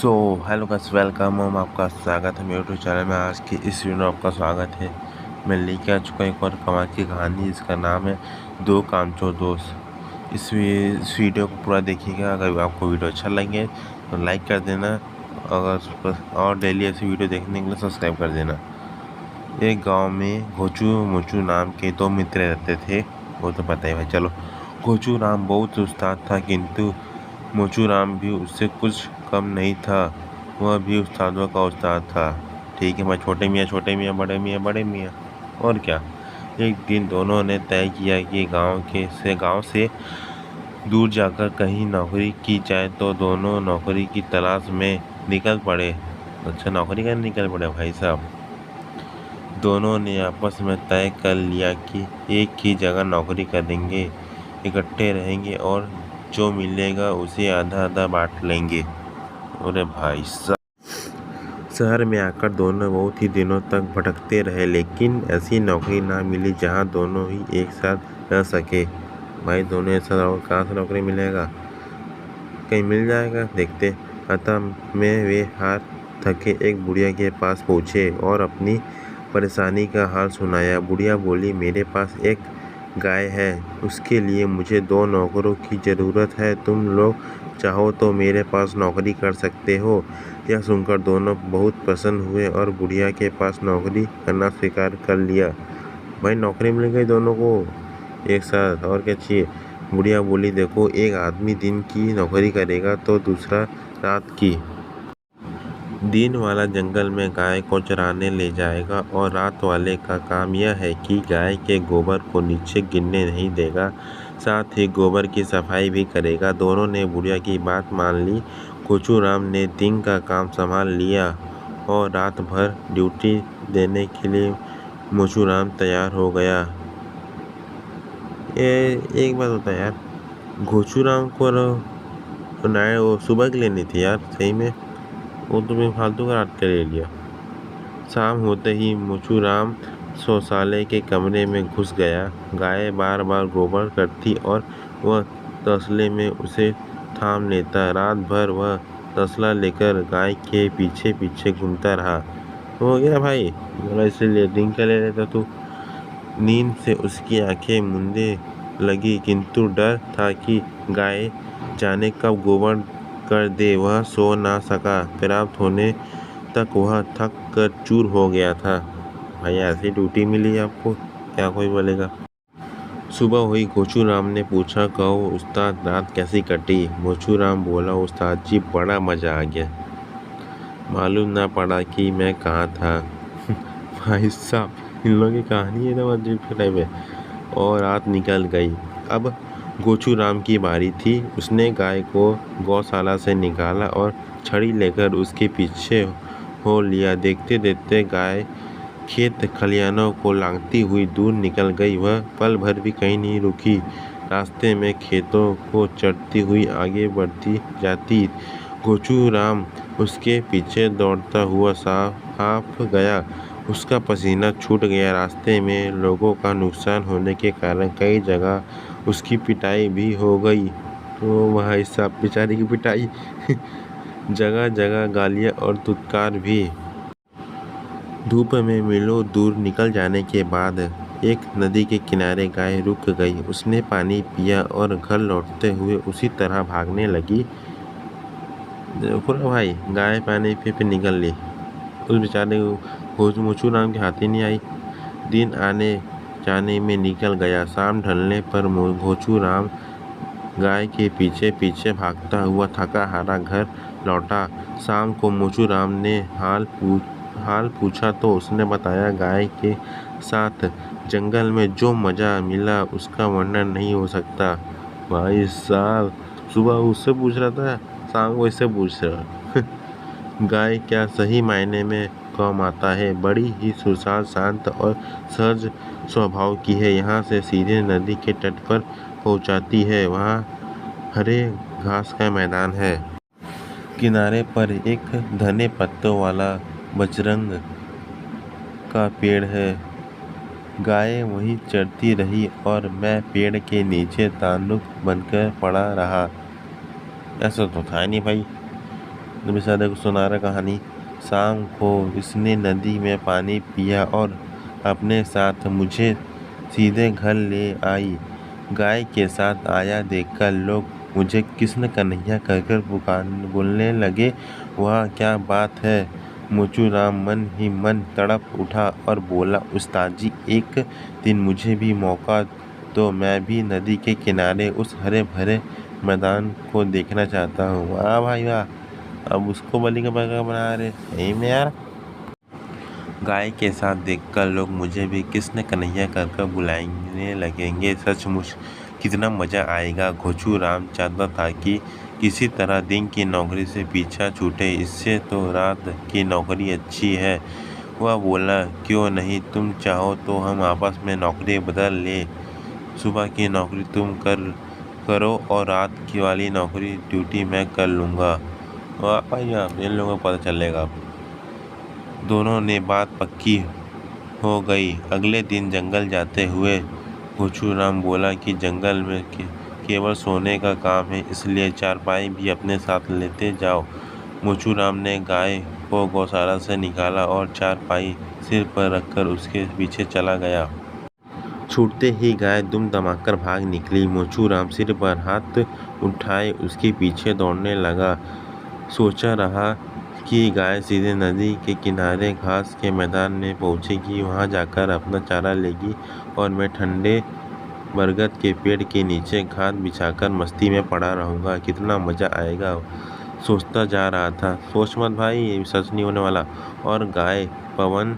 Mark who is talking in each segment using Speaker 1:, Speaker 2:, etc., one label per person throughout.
Speaker 1: So hello guys, welcome हम आपका स्वागत है मेरे यूट्यूब चैनल में। आज की इस वीडियो में आपका स्वागत है। मैं लेके आ चुका एक और कमाल की कहानी, इसका नाम है दो कामचोर दोस्त। इस वीडियो को पूरा देखिएगा। अगर आपको वीडियो अच्छा लगे तो लाइक कर देना, और डेली ऐसी वीडियो देखने के लिए सब्सक्राइब कर देना। एक गाँव में घोचू मोचू नाम के दो मित्र रहते थे। वो तो पता ही भाई। चलो, घोचू राम बहुत उस्ताद था, किंतु मोचू राम भी उससे कुछ कम नहीं था। वह भी उस्तादों का उस्ताद था। ठीक है भाई, छोटे मियाँ बड़े मियाँ। और क्या। एक दिन दोनों ने तय किया कि गांव से दूर जाकर कहीं नौकरी की जाए, तो दोनों नौकरी की तलाश में निकल पड़े। अच्छा, नौकरी करने निकल पड़े भाई साहब। दोनों ने आपस में तय कर लिया कि एक ही जगह नौकरी करेंगे, इकट्ठे रहेंगे और जो मिलेगा उसे आधा आधा बांट लेंगे। अरे भाई साहब, शहर में आकर दोनों बहुत ही दिनों तक भटकते रहे, लेकिन ऐसी नौकरी ना मिली जहां दोनों ही एक साथ रह सके। भाई, दोनों एक साथ रहो, कहाँ से नौकरी मिलेगा? कहीं मिल जाएगा, देखते। अतः में वे हार थके एक बुढ़िया के पास पहुँचे और अपनी परेशानी का हाल सुनाया। बुढ़िया बोली, मेरे पास एक गाय है, उसके लिए मुझे 2 नौकरों की ज़रूरत है। तुम लोग चाहो तो मेरे पास नौकरी कर सकते हो। यह सुनकर दोनों बहुत प्रसन्न हुए और बुढ़िया के पास नौकरी करना स्वीकार कर लिया। भाई, नौकरी मिल गई दोनों को एक साथ, और क्या चाहिए। बुढ़िया बोली, देखो, एक आदमी दिन की नौकरी करेगा तो दूसरा रात की। दिन वाला जंगल में गाय को चराने ले जाएगा और रात वाले का काम यह है कि गाय के गोबर को नीचे गिरने नहीं देगा, साथ ही गोबर की सफाई भी करेगा। दोनों ने बुढ़िया की बात मान ली। घोचू राम ने दिन का काम संभाल लिया और रात भर ड्यूटी देने के लिए मोचू राम तैयार हो गया। एक बात होता है यार, घोचू राम को वो सुबह की लेनी थी यार, सही में। वो तो मैं फालतू का रात का ले लिया। शाम होते ही मोचू राम शौचालय के कमरे में घुस गया। गाय बार बार गोबर करती और वह तसले में उसे थाम लेता। रात भर वह तसला लेकर गाय के पीछे पीछे घूमता रहा। हो गया भाई, बोला इसलिए दिन का ले लेता तू। नींद से उसकी आंखें मूंदे लगी, किंतु डर था कि गाय जाने कब गोबर कर दे। वह सो ना सका। पर्याप्त होने तक वह थक कर चूर हो गया था। भाई, ऐसी ड्यूटी मिली आपको, क्या कोई बोलेगा। सुबह हुई। घोचू राम ने पूछा, कहो उस्ताद, रात कैसी कटी? घोचू राम बोला, उस्ताद जी, बड़ा मज़ा आ गया। मालूम ना पड़ा कि मैं कहाँ था। भाई साहब, इन लोगों की कहानी एकदम अजीब टाइप है। और रात निकल गई। अब घोचू राम की बारी थी। उसने गाय को गौशाला से निकाला और छड़ी लेकर उसके पीछे हो लिया। देखते देखते गाय खेत खलिहानों को लांघती हुई दूर निकल गई। वह पल भर भी कहीं नहीं रुकी। रास्ते में खेतों को चढ़ती हुई आगे बढ़ती जाती। घोचू राम उसके पीछे दौड़ता हुआ हाफ गया। उसका पसीना छूट गया। रास्ते में लोगों का नुकसान होने के कारण कई जगह उसकी पिटाई भी हो गई। तो भाई साहब, बेचारी की पिटाई। जगह जगह गालियाँ और धुतकार भी। धूप में मीलों दूर निकल जाने के बाद एक नदी के किनारे गाय रुक गई। उसने पानी पिया और घर लौटते हुए उसी तरह भागने लगी। पूरा भाई, गाय पानी पे निकल ली। उस बेचारे मोचू राम के हाथ ही नहीं आई। दिन आने जाने में निकल गया। शाम ढलने पर घोचू राम गाय के पीछे पीछे भागता हुआ थका हारा घर लौटा। शाम को मोचू राम ने हाल पूछा तो उसने बताया, गाय के साथ जंगल में जो मज़ा मिला उसका वर्णन नहीं हो सकता। भाई साहब, सुबह उससे पूछ रहा था, शाम को इससे पूछ रहा। गाय क्या सही मायने में काम आता है। बड़ी ही सुशाल, शांत और सहज स्वभाव की है। यहाँ से सीधे नदी के तट पर पहुँचाती है। वहाँ हरे घास का मैदान है। किनारे पर एक घने पत्तों वाला बजरंग का पेड़ है। गाय वहीं चरती रही और मैं पेड़ के नीचे तानुक बनकर पड़ा रहा। ऐसा तो था नहीं भाई। बेचारे को सुना रहा कहानी। शाम को इसने नदी में पानी पिया और अपने साथ मुझे सीधे घर ले आई। गाय के साथ आया देखकर लोग मुझे कृष्ण कन्हैया कहकर बोलने लगे। वह क्या बात है। मोचू राम मन ही मन तड़प उठा और बोला, उस्ताद जी, एक दिन मुझे भी मौका तो मैं भी नदी के किनारे उस हरे भरे मैदान को देखना चाहता हूँ। वाह भाई वाह, अब उसको बलि का बकरा बना रहे सही में यार। गाय के साथ देखकर लोग मुझे भी कृष्ण कन्हैया कहकर बुलाने लगेंगे। सचमुच कितना मज़ा आएगा। घोचू राम चाहता था कि किसी तरह दिन की नौकरी से पीछा छूटे, इससे तो रात की नौकरी अच्छी है। वह बोला, क्यों नहीं, तुम चाहो तो हम आपस में नौकरी बदल ले। सुबह की नौकरी तुम करो और रात की वाली नौकरी ड्यूटी मैं कर लूँगा। वाह भाई वाह, इन लोगों को पता चलेगा। दोनों ने बात पक्की हो गई। अगले दिन जंगल जाते हुए घोचू राम बोला कि जंगल में केवल सोने का काम है, इसलिए चारपाई भी अपने साथ लेते जाओ। मोचू राम ने गाय को गौशाला से निकाला और चारपाई सिर पर रखकर उसके पीछे चला गया। छूटते ही गाय दुम दमाकर भाग निकली। मोचू राम सिर पर हाथ उठाए उसके पीछे दौड़ने लगा। सोचा रहा कि गाय सीधे नदी के किनारे घास के मैदान में पहुंचेगी, वहां जाकर अपना चारा लेगी और मैं ठंडे बरगद के पेड़ के नीचे घास बिछाकर मस्ती में पड़ा रहूँगा। कितना मज़ा आएगा, सोचता जा रहा था। सोच मत भाई, ये सच नहीं होने वाला। और गाय पवन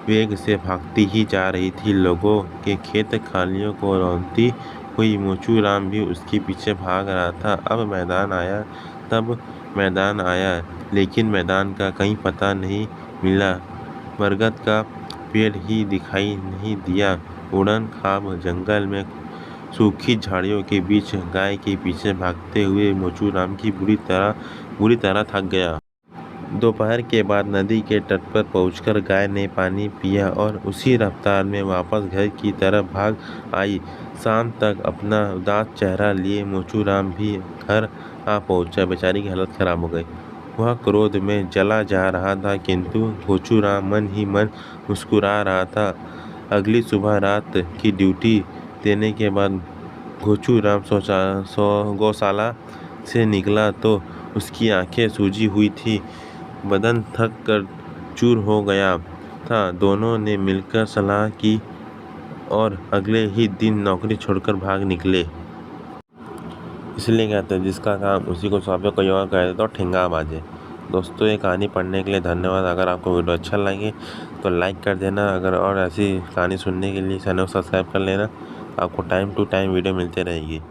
Speaker 1: वेग से भागती ही जा रही थी। लोगों के खेत खालियों को रौंदती हुई मोचू राम भी उसके पीछे भाग रहा था। तब मैदान आया, लेकिन मैदान का कहीं पता नहीं मिला। बरगद का पेड़ ही दिखाई नहीं दिया। उड़न खाब जंगल में सूखी झाड़ियों के बीच गाय के पीछे भागते हुए मोचू राम की बुरी तरह थक गया। दोपहर के बाद नदी के तट पर पहुंचकर गाय ने पानी पिया और उसी रफ्तार में वापस घर की तरफ भाग आई। शाम तक अपना उदास चेहरा लिए मोचू राम भी घर आ पहुंचा। बेचारी की हालत खराब हो गई। वह क्रोध में जला जा रहा था, किंतु घोचू राम मन ही मन मुस्कुरा रहा था। अगली सुबह रात की ड्यूटी देने के बाद घोचू राम गौशाला से निकला तो उसकी आंखें सूजी हुई थी, बदन थक कर चूर हो गया था। दोनों ने मिलकर सलाह की और अगले ही दिन नौकरी छोड़कर भाग निकले। इसलिए कहते हैं, जिसका काम उसी को सौंपे, कोई और कह दे तो ठेंगा बाजे। दोस्तों, ये कहानी पढ़ने के लिए धन्यवाद। अगर आपको वीडियो अच्छा लगे तो लाइक कर देना। अगर और ऐसी कहानी सुनने के लिए चैनल को सब्सक्राइब कर लेना। आपको टाइम टू टाइम वीडियो मिलती रहेगी।